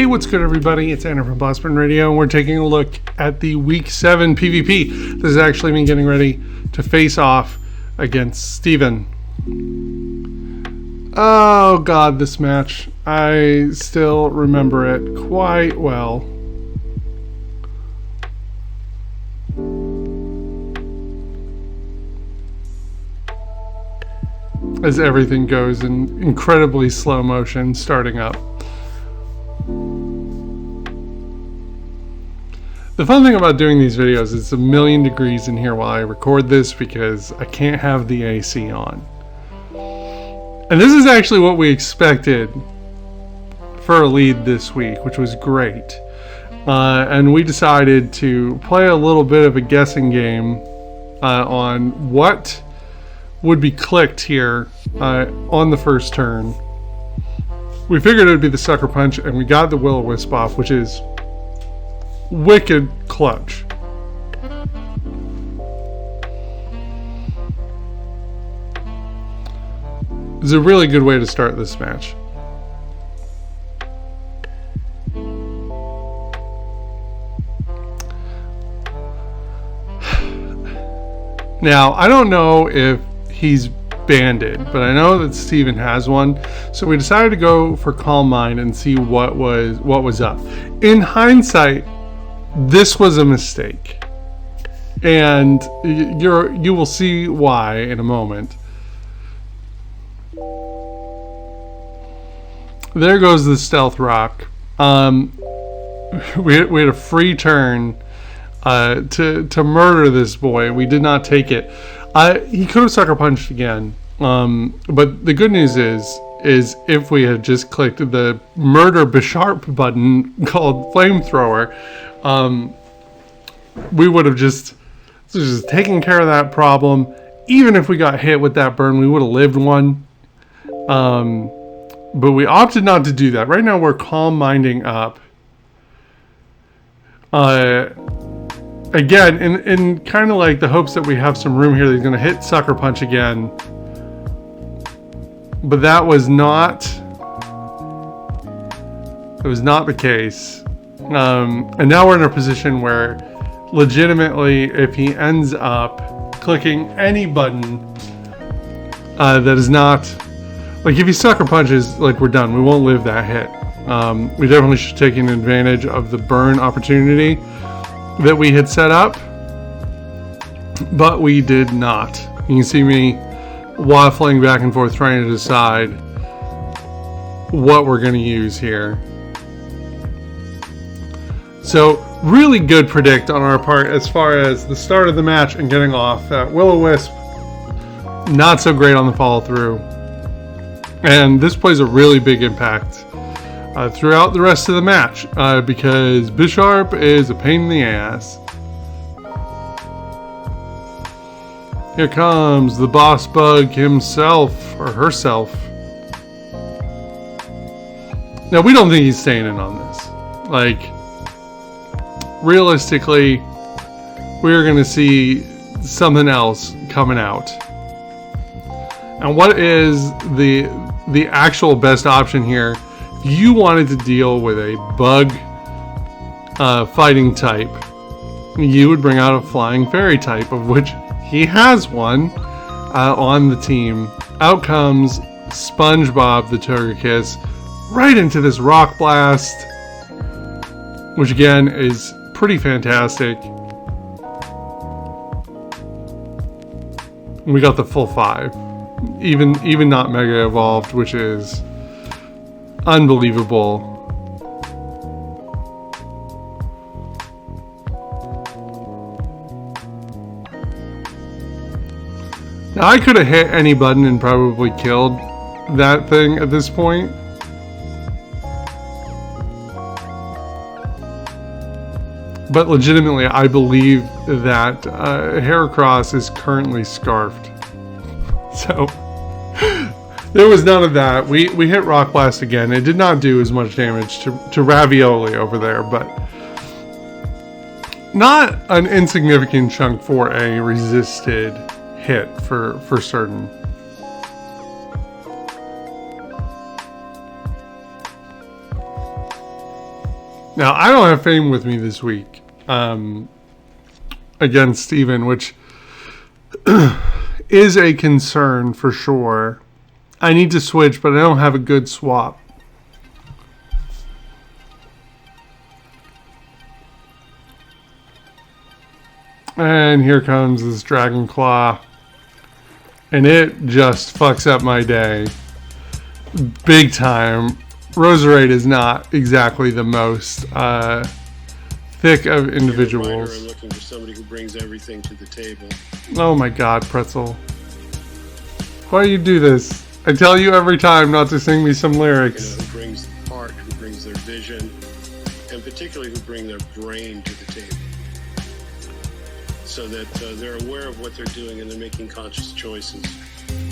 what's good, everybody? It's Anna from Boston Radio, and we're taking a look at the Week 7 PvP. This is actually me getting ready to face off against Steven. Oh god, this match. I still remember it quite well. As everything goes in incredibly slow motion starting up. The fun thing about doing these videos is it's 1,000,000 degrees in here while I record this because I can't have the AC on. And this is actually what we expected for a lead this week, which was great. And we decided to play a little bit of a guessing game on what would be clicked here on the first turn. We figured it would be the Sucker Punch, and we got the Will-O-Wisp off, which is wicked clutch. It's a really good way to start this match. Now, I don't know if he's banded, but I know that Steven has one, so we decided to go for Calm Mind and see what was up. In hindsight, this was a mistake, and you will see why in a moment. There goes the Stealth Rock. We had a free turn to murder this boy. We did not take it. He could have Sucker Punched again, but the good news is if we had just clicked the Murder Bisharp button called Flamethrower, we would have just taken care of that problem. Even if we got hit with that burn, we would have lived one. But we opted not to do that. Right now we're Calm Minding up. Again, in kind of like the hopes that we have some room here that he's going to hit Sucker Punch again. But that was not the case. And now we're in a position where legitimately, if he ends up clicking any button that is not, like if he Sucker Punches, like we're done. We won't live that hit. We definitely should take advantage of the burn opportunity that we had set up, but we did not. You can see me waffling back and forth trying to decide what we're going to use here. So really good predict on our part as far as the start of the match and getting off. Will-O-Wisp, not so great on the follow through, and this plays a really big impact throughout the rest of the match because Bisharp is a pain in the ass. Here comes the boss bug himself or herself. Now, we don't think he's staying in on this. Like, realistically, we're going to see something else coming out. And what is the actual best option here? If you wanted to deal with a bug fighting type, you would bring out a Flying Fairy type, of which he has one on the team. Out comes SpongeBob the Togekiss right into this Rock Blast, which again is pretty fantastic. We got the full 5, even not Mega Evolved, which is unbelievable. Now, I could have hit any button and probably killed that thing at this point. But legitimately, I believe that Heracross is currently scarfed. So there was none of that. We hit Rock Blast again. It did not do as much damage to Ravioli over there, but not an insignificant chunk for a resisted hit for certain. Now, I don't have Fame with me this week against Steven, which is a concern for sure. I need to switch, but I don't have a good swap. And here comes this Dragon Claw. And it just fucks up my day. Big time. Roserade is not exactly the most thick of individuals. I'm looking for somebody who brings everything to the table. Oh my god, Pretzel. Why do you do this? I tell you every time not to sing me some lyrics. Who brings the heart, who brings their vision, and particularly who bring their brain to the table. So that they're aware of what they're doing and they're making conscious choices.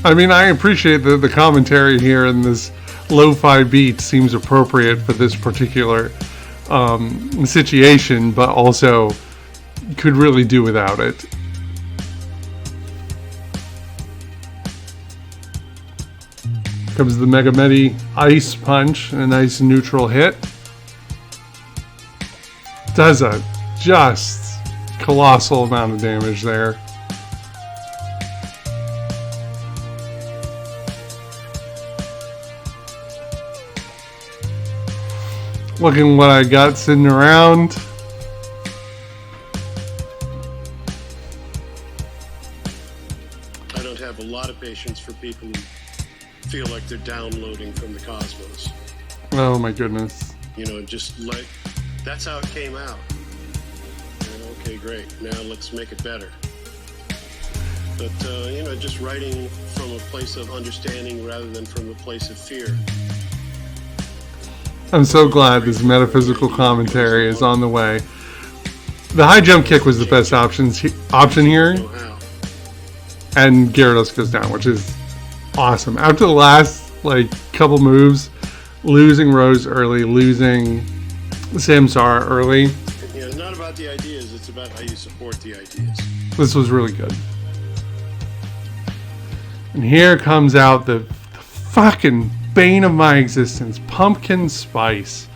I mean, I appreciate that the commentary here in this lo-fi beat seems appropriate for this particular situation, but also could really do without it. Comes the Mega Medi Ice Punch, and a nice neutral hit. Does a just colossal amount of damage there. Looking what I got sitting around. I don't have a lot of patience for people who feel like they're downloading from the cosmos. Oh my goodness. You know, just like, that's how it came out. Okay, great. Now let's make it better. But, you know, just writing from a place of understanding rather than from a place of fear. I'm so glad this metaphysical commentary is on the way. The high jump kick was the best option here. And Gyarados goes down, which is awesome. After the last, couple moves, losing Rose early, losing Samsara early. Yeah, it's not about the ideas, it's about how you support the ideas. This was really good. And here comes out the fucking bane of my existence, Pumpkin Spice.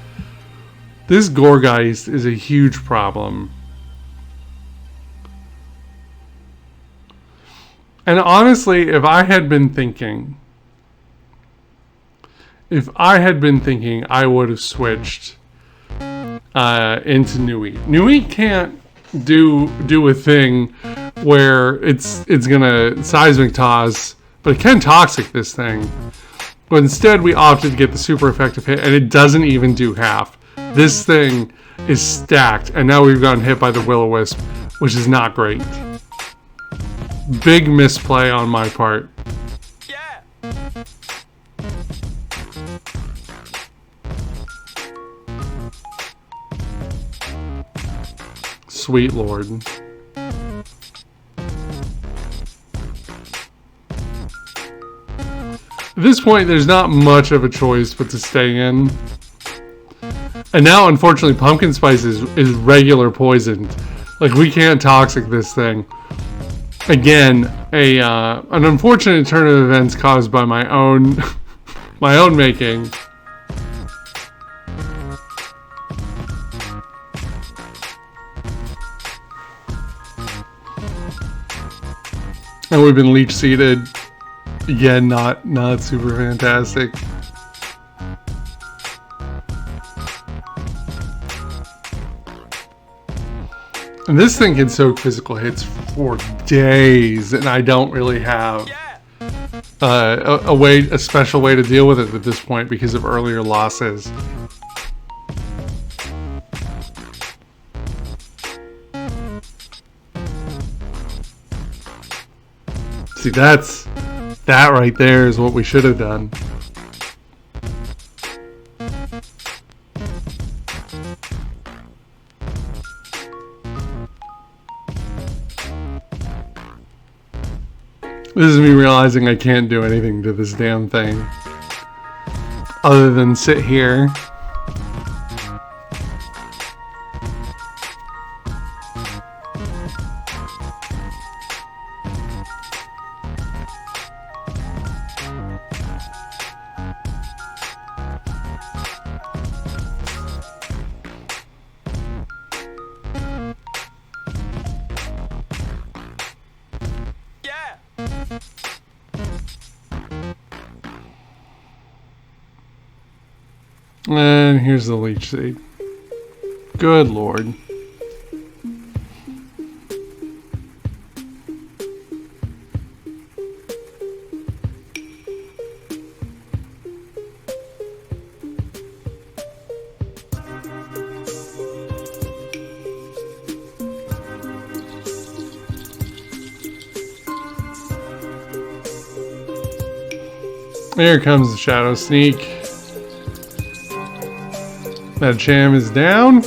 This Gourgeist is a huge problem. And honestly, if I had been thinking, I would have switched into Nui. Nui can't do a thing where it's gonna seismic toss, but it can toxic this thing. But instead we opted to get the super effective hit, and it doesn't even do half. This thing is stacked, and now we've gotten hit by the Will-O-Wisp, which is not great. Big misplay on my part. Yeah. Sweet Lord. At this point, there's not much of a choice but to stay in. And now, unfortunately, Pumpkin Spice is regular poisoned. Like, we can't toxic this thing. Again, an unfortunate turn of events caused by my own making. And we've been leech seeded. Again, not super fantastic. And this thing can soak physical hits for days, and I don't really have a special way to deal with it at this point because of earlier losses. See, that right there is what we should have done. This is me realizing I can't do anything to this damn thing other than sit here. And here's the leech seed. Good lord. Here comes the shadow sneak. That jam is down.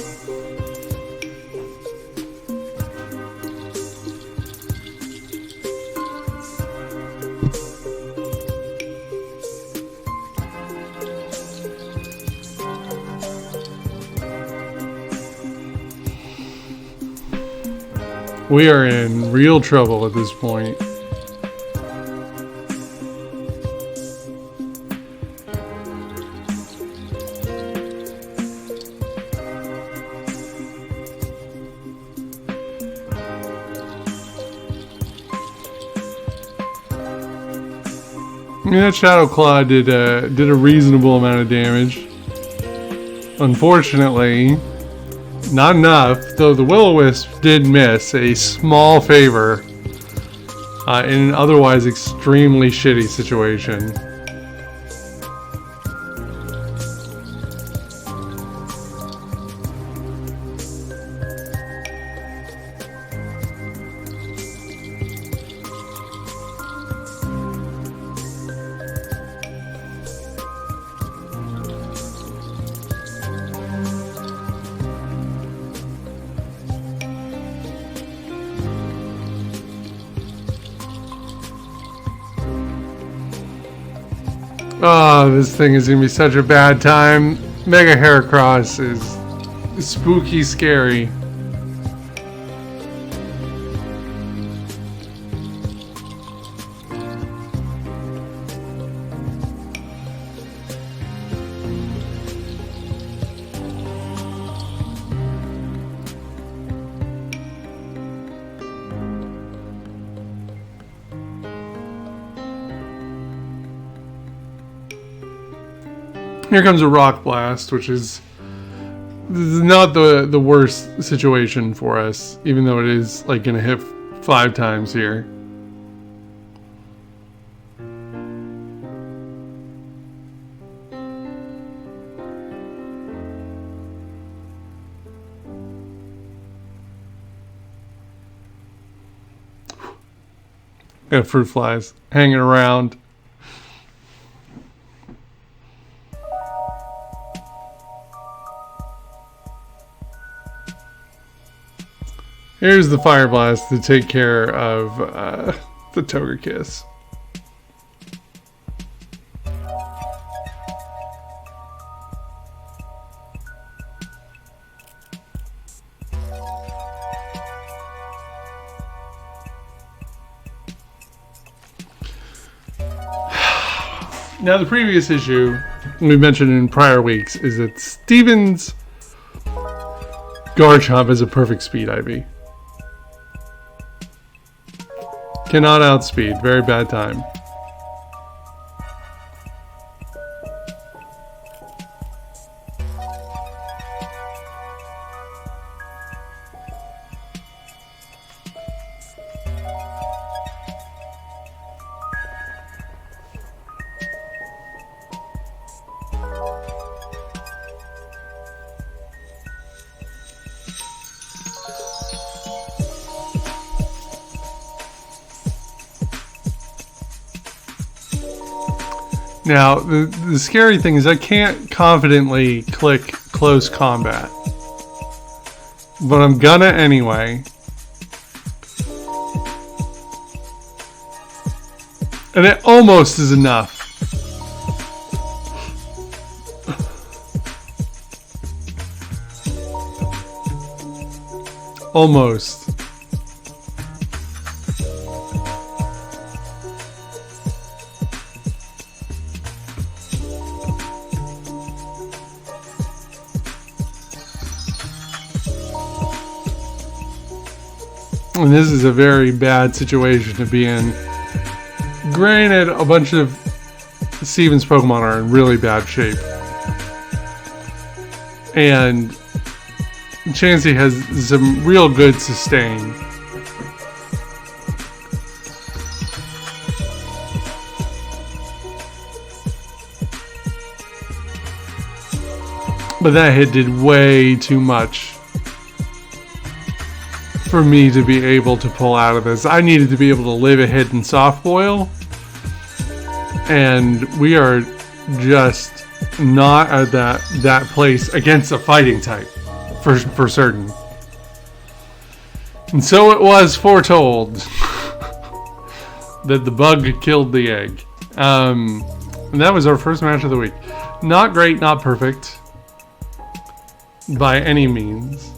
We are in real trouble at this point. That Shadow Claw did a reasonable amount of damage. Unfortunately, not enough, though the Will-O-Wisp did miss a small favor in an otherwise extremely shitty situation. Oh, this thing is gonna be such a bad time. Mega Heracross is spooky scary. Here comes a Rock Blast, which is not the worst situation for us, even though it is like gonna hit 5 times here. Got fruit flies hanging around. Here's the Fire Blast to take care of the Togekiss. Now, the previous issue we mentioned in prior weeks is that Steven's Garchomp is a perfect speed IV. Cannot outspeed. Very bad time. Now, the scary thing is I can't confidently click close combat. But I'm gonna anyway. And it almost is enough. Almost. And this is a very bad situation to be in. Granted, a bunch of Steven's Pokemon are in really bad shape. And Chansey has some real good sustain. But that hit did way too much for me to be able to pull out of this. I needed to be able to live a hit in soft boil. And we are just not at that place against a fighting type. For certain. And so it was foretold that the bug killed the egg. And that was our first match of the week. Not great, not perfect. By any means.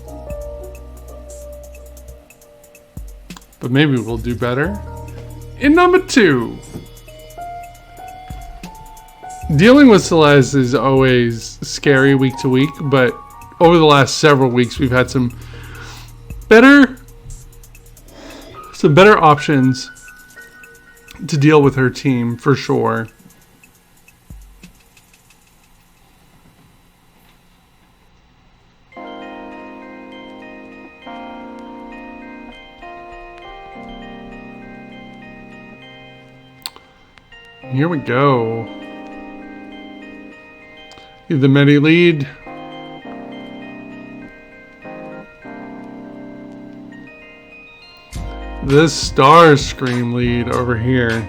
But maybe we'll do better. In number 2. Dealing with Celeste is always scary week to week, but over the last several weeks we've had some better options to deal with her team for sure. Here we go. The Medi lead. The Star Scream lead over here.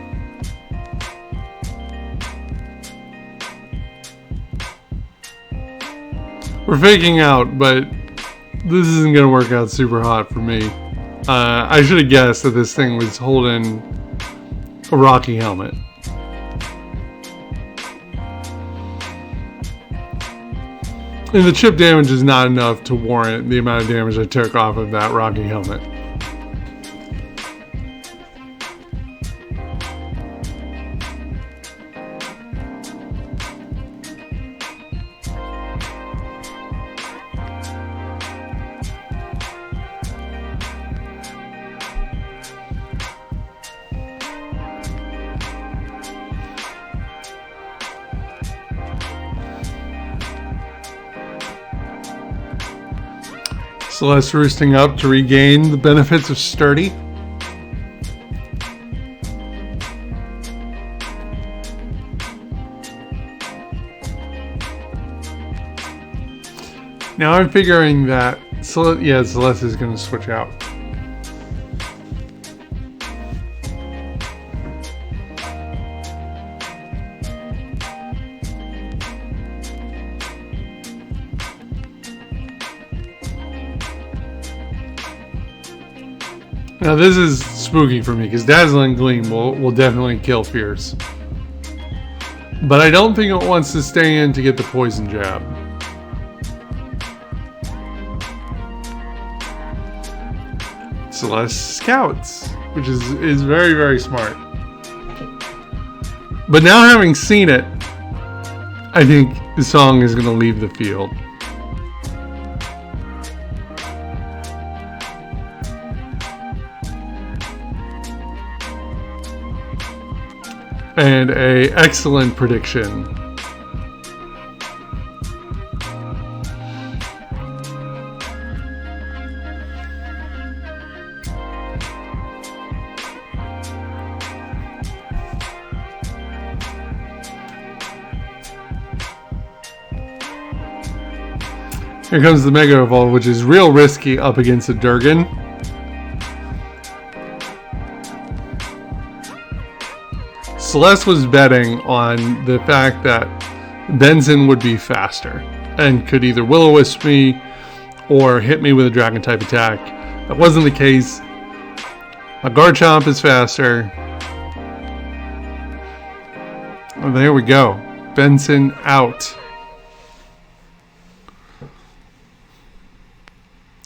We're faking out, but this isn't going to work out super hot for me. I should have guessed that this thing was holding a Rocky helmet. And the chip damage is not enough to warrant the amount of damage I took off of that Rocky helmet. Celeste roosting up to regain the benefits of Sturdy. Now I'm figuring that Celeste is going to switch out. Now this is spooky for me because Dazzling Gleam will definitely kill Fierce. But I don't think it wants to stay in to get the poison jab. Celeste scouts, which is very, very smart. But now having seen it, I think the song is going to leave the field. And a excellent prediction. Here comes the Mega Evolve, which is real risky up against a Durgan. Celeste was betting on the fact that Benson would be faster and could either Will-O-Wisp me or hit me with a Dragon type attack. That wasn't the case. My Garchomp is faster. Oh, there we go. Benson out.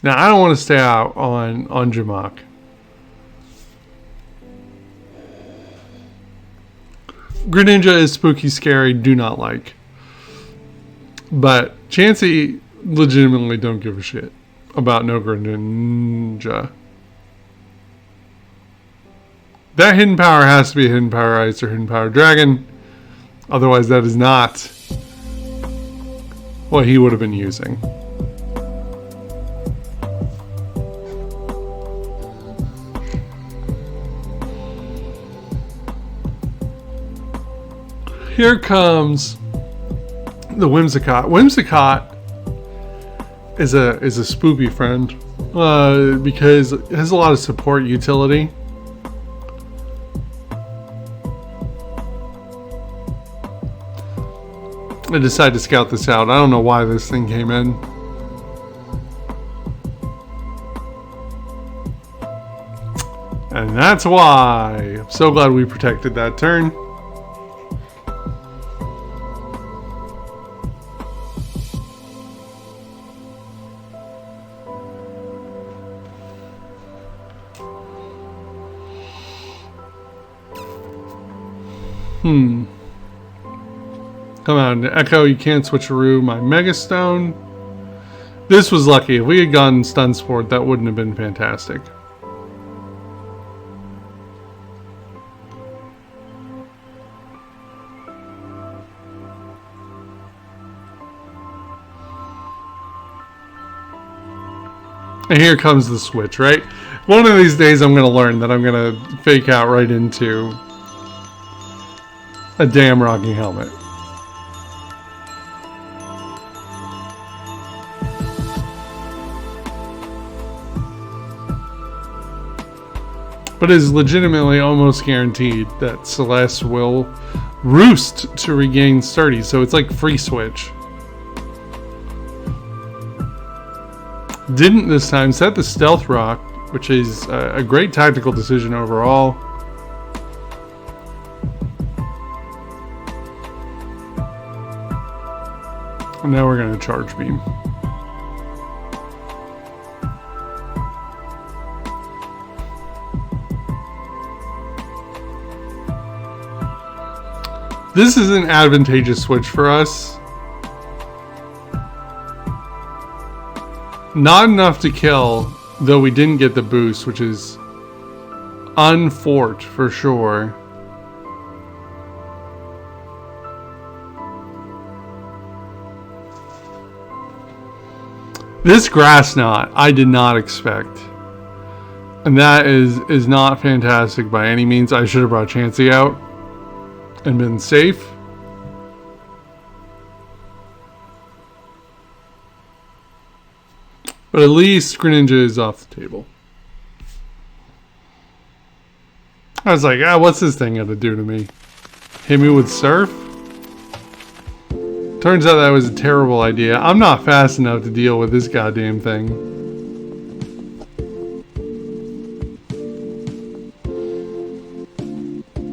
Now, I don't want to stay out on Jamak. Greninja is spooky, scary, do not like. But Chansey legitimately don't give a shit about no Greninja. That hidden power has to be a hidden power ice or hidden power dragon. Otherwise, that is not what he would have been using. Here comes the Whimsicott. Whimsicott is a spoopy friend because it has a lot of support utility. I decided to scout this out. I don't know why this thing came in. And that's why. I'm so glad we protected that turn. Come on, Echo, you can't switcheroo my Megastone. This was lucky. If we had gone Stun Sport, that wouldn't have been fantastic. And here comes the switch, right? One of these days I'm going to learn that I'm going to fake out right into a damn rocking helmet. But it is legitimately almost guaranteed that Celeste will roost to regain sturdy, so it's like free switch. Didn't this time set the Stealth Rock, which is a great tactical decision overall. And now we're going to Charge Beam. This is an advantageous switch for us. Not enough to kill, though we didn't get the boost, which is unfort for sure. This Grass Knot, I did not expect. And that is not fantastic by any means. I should have brought Chansey out and been safe. But at least Greninja is off the table. I was like, what's this thing gonna do to me? Hit me with Surf? Turns out that was a terrible idea. I'm not fast enough to deal with this goddamn thing.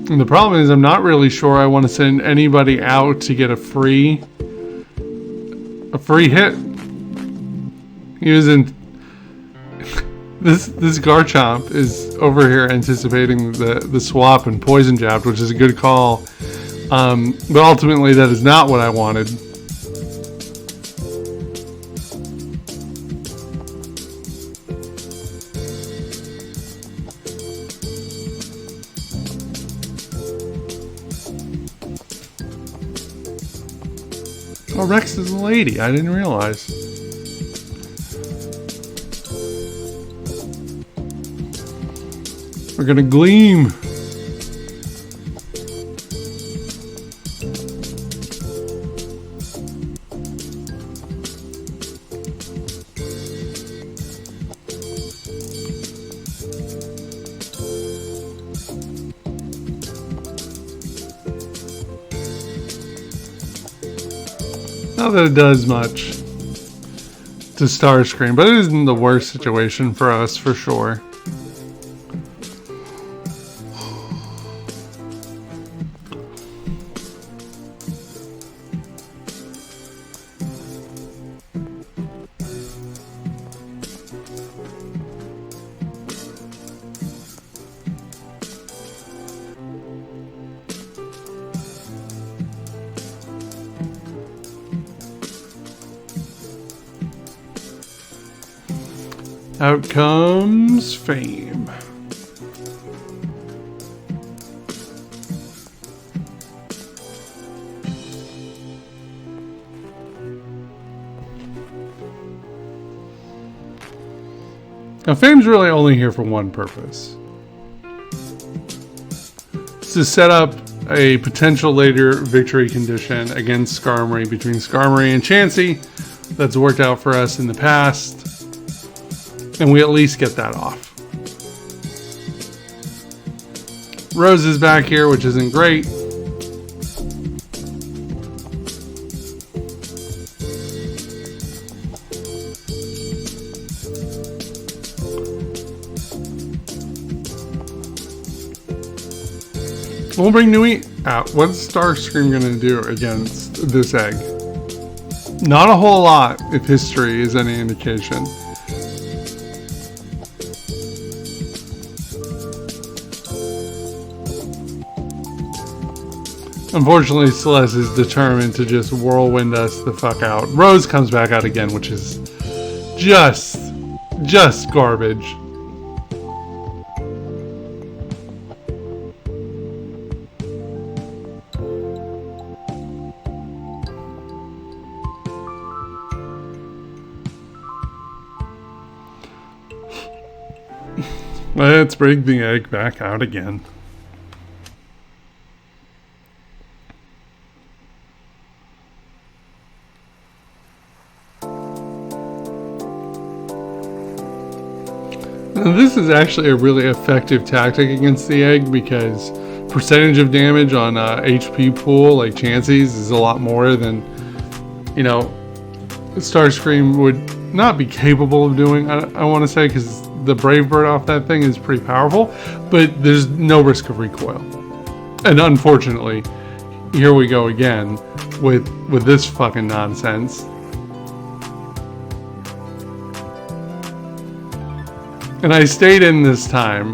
And the problem is I'm not really sure I want to send anybody out to get a free hit. He was in this Garchomp is over here anticipating the swap and Poison Jabbed, which is a good call. But ultimately that is not what I wanted. Oh, Rex is a lady. I didn't realize. We're gonna Gleam. Not that it does much to Starscream, but it isn't the worst situation for us, for sure. Out comes Fame. Now, Fame's really only here for one purpose. It's to set up a potential later victory condition against Skarmory between Skarmory and Chansey that's worked out for us in the past. And we at least get that off. Rose is back here, which isn't great. We'll bring Nui out. What's Starscream going to do against this egg? Not a whole lot, if history is any indication. Unfortunately, Celeste is determined to just whirlwind us the fuck out. Rose comes back out again, which is just garbage. Let's bring the egg back out again. Now, this is actually a really effective tactic against the egg because percentage of damage on HP pool like Chansey's is a lot more than, you know, Starscream would not be capable of doing, I want to say, because the Brave Bird off that thing is pretty powerful, but there's no risk of recoil. And unfortunately, here we go again with this fucking nonsense. And I stayed in this time.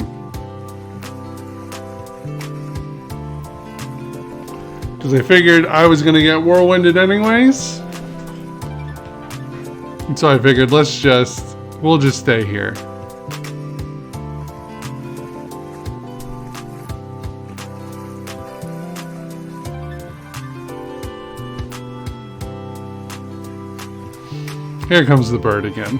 Because I figured I was going to get whirlwinded anyways. And so I figured we'll just stay here. Here comes the bird again.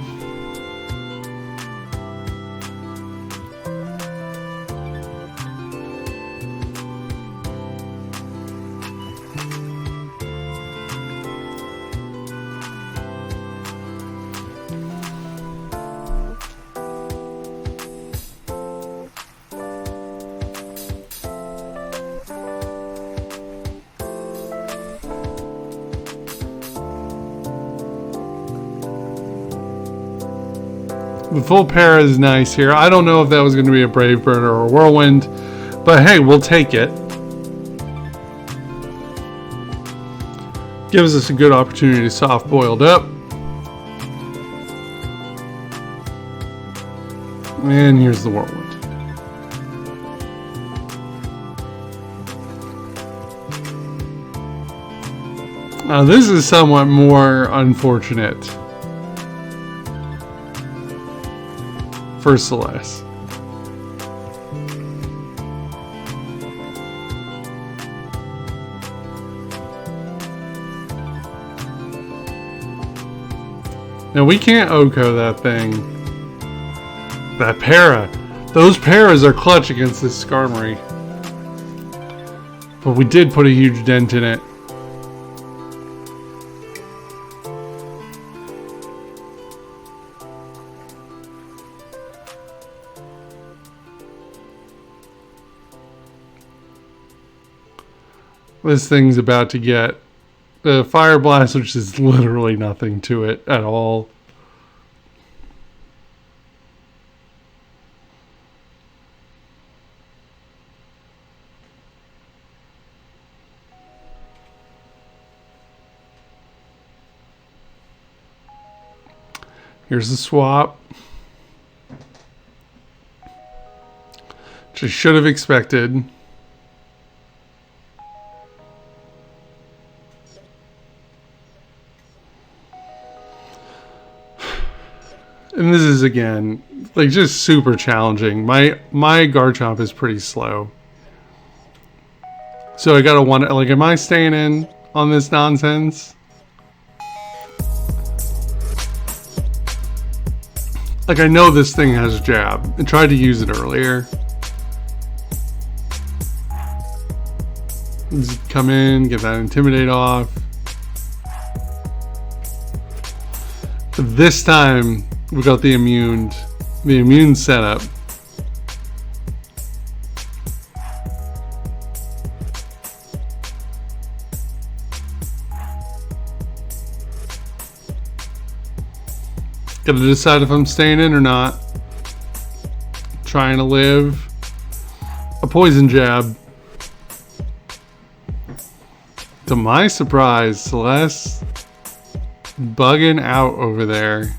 The full pair is nice here. I don't know if that was going to be a Brave Bird or a Whirlwind, but hey, we'll take it. Gives us a good opportunity to soft boiled up. And here's the Whirlwind. Now this is somewhat more unfortunate for Celeste. Now we can't Oko that thing. That para. Those paras are clutch against this Skarmory. But we did put a huge dent in it. This thing's about to get the Fire Blast, which is literally nothing to it at all. Here's the swap, which I should have expected. And this is, again, like, just super challenging. My Garchomp is pretty slow. So I gotta wonder, like, am I staying in on this nonsense? Like, I know this thing has jab. I tried to use it earlier. Just come in, get that intimidate off. But this time, we got the immune setup. Gotta decide if I'm staying in or not. Trying to live. A poison jab. To my surprise, Celeste bugging out over there.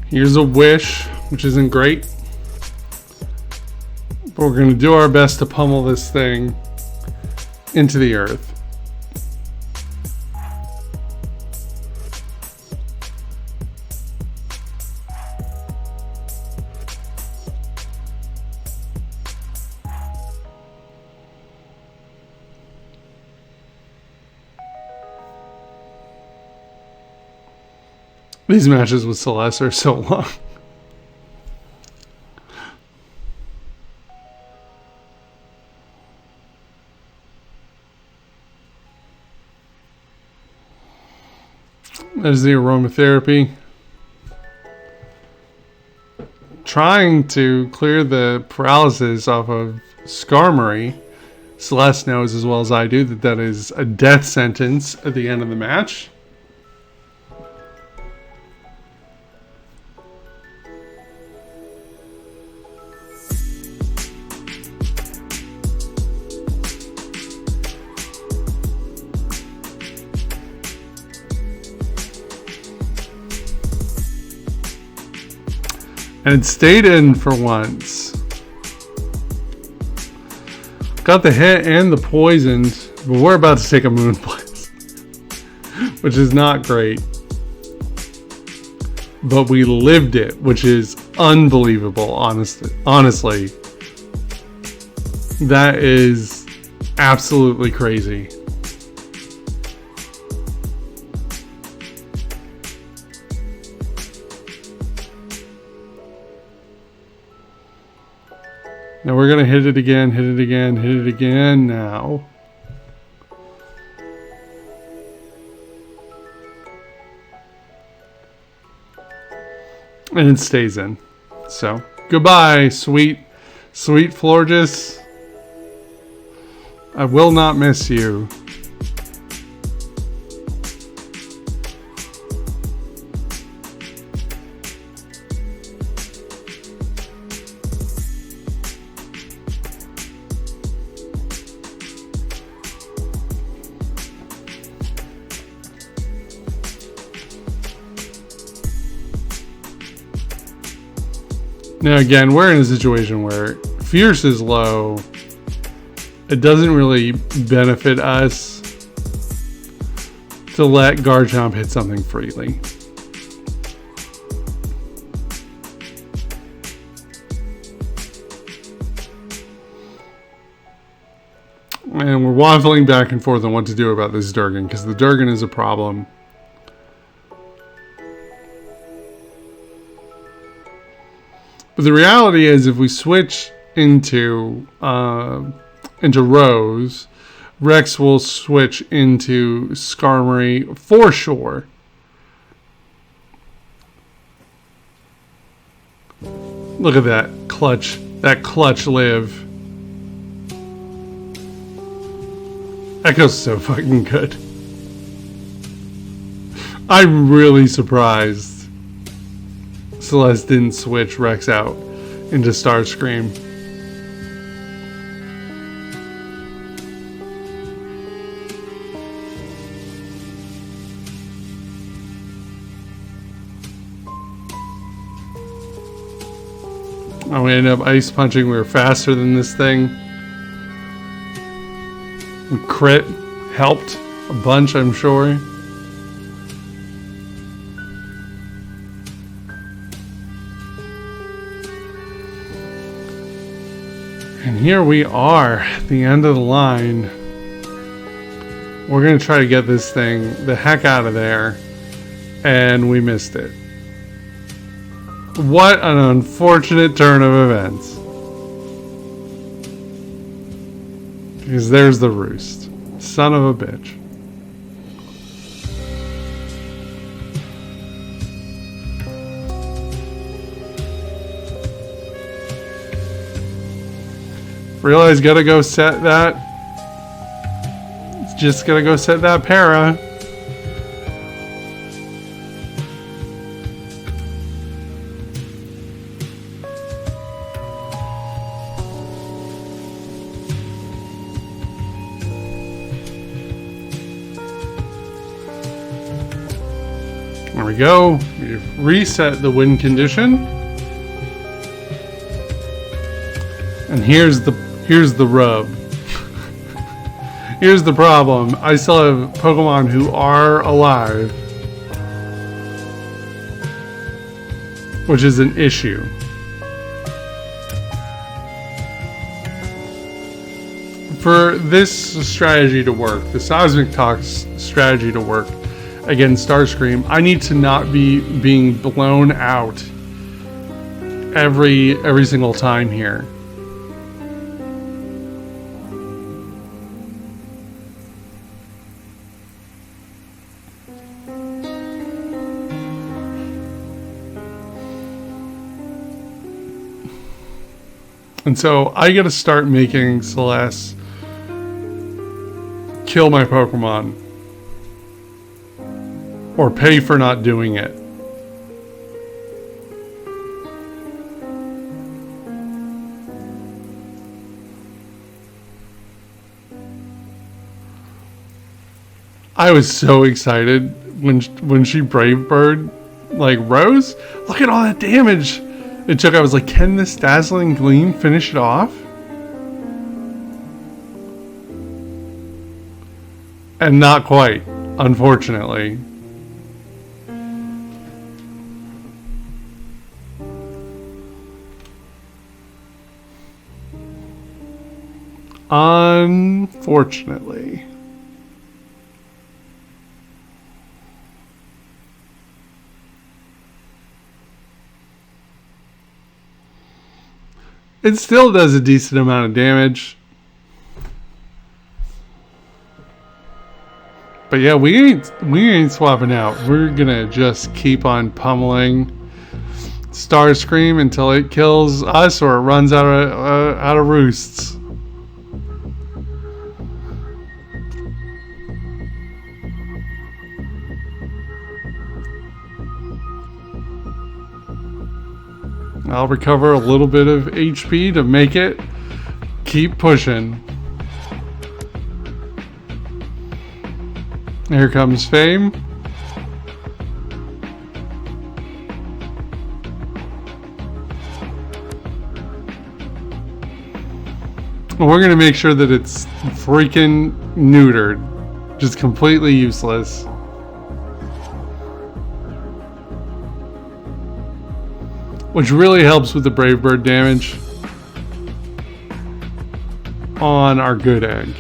Here's a wish, which isn't great. But we're going to do our best to pummel this thing into the earth. These matches with Celeste are so long. There's the aromatherapy. Trying to clear the paralysis off of Skarmory. Celeste knows as well as I do that that is a death sentence at the end of the match. And it stayed in for once. Got the hit and the poisoned, but we're about to take a moon blast, which is not great. But we lived it, which is unbelievable, honestly. That is absolutely crazy. Now we're going to hit it again, hit it again, hit it again now. And it stays in. So, goodbye, sweet Florges. I will not miss you. Now again, we're in a situation where Fierce is low. It doesn't really benefit us to let Garchomp hit something freely. And we're waffling back and forth on what to do about this Durgan, because the Durgan is a problem. But the reality is, if we switch into Rose, Rex will switch into Skarmory for sure. Look at that clutch live. Echo's so fucking good. I'm really surprised Celeste didn't switch Rex out into Starscream. Oh, we ended up ice punching. We were faster than this thing. Crit helped a bunch, I'm sure. And here we are, at the end of the line. We're going to try to get this thing the heck out of there. And we missed it. What an unfortunate turn of events. Because there's the roost. Son of a bitch. Realize gotta go set that. Just gotta go set that para. There we go. We've reset the wind condition. And here's the rub. Here's the problem. I still have Pokemon who are alive, which is an issue. For this strategy to work, the Seismic Tox strategy to work against Starscream, I need to not be being blown out every single time here. And so I gotta start making Celeste kill my Pokemon. Or pay for not doing it. I was so excited when she Brave Bird like rose. Look at all that damage it took. I was like, can this Dazzling Gleam finish it off? And not quite, unfortunately. Unfortunately. It still does a decent amount of damage. But yeah, we ain't swapping out. We're gonna just keep on pummeling Starscream until it kills us or it runs out of roosts. I'll recover a little bit of HP to make it keep pushing. Here comes Fame. We're gonna make sure that it's freaking neutered. Just completely useless. Which really helps with the Brave Bird damage on our good egg.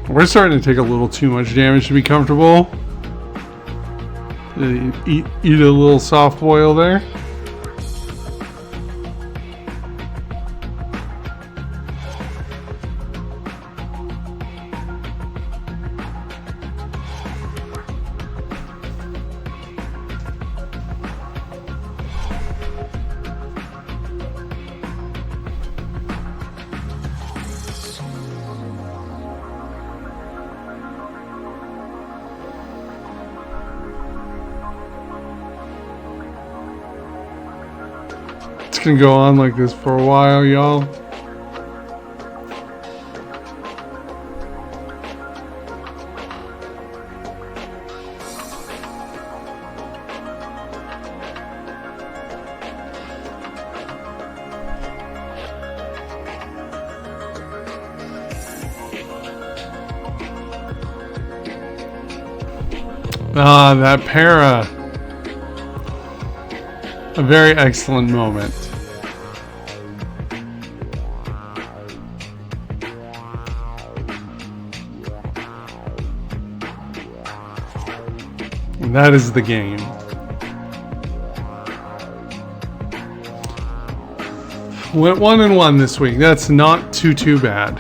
We're starting to take a little too much damage to be comfortable. Eat a little soft boil there. It's gonna go on like this for a while, y'all. Ah, that para. A very excellent moment. And that is the game. Went 1-1 this week. That's not too bad.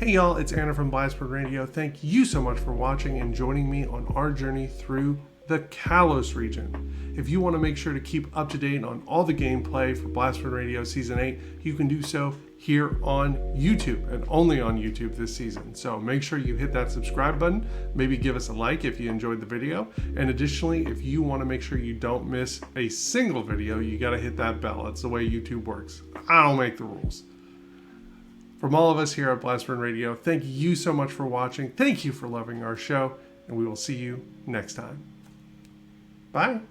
Hey y'all, it's Anna from Blasphemy Radio. Thank you so much for watching and joining me on our journey through the Kalos region. If you want to make sure to keep up to date on all the gameplay for Blasphemy Radio Season 8, you can do so here on YouTube and only on YouTube this season. So make sure you hit that subscribe button, maybe give us a like if you enjoyed the video. And additionally, if you want to make sure you don't miss a single video, you got to hit that bell. That's the way YouTube works. I don't make the rules. From all of us here at Blasphemy Radio, thank you so much for watching. Thank you for loving our show, and we will see you next time. Bye.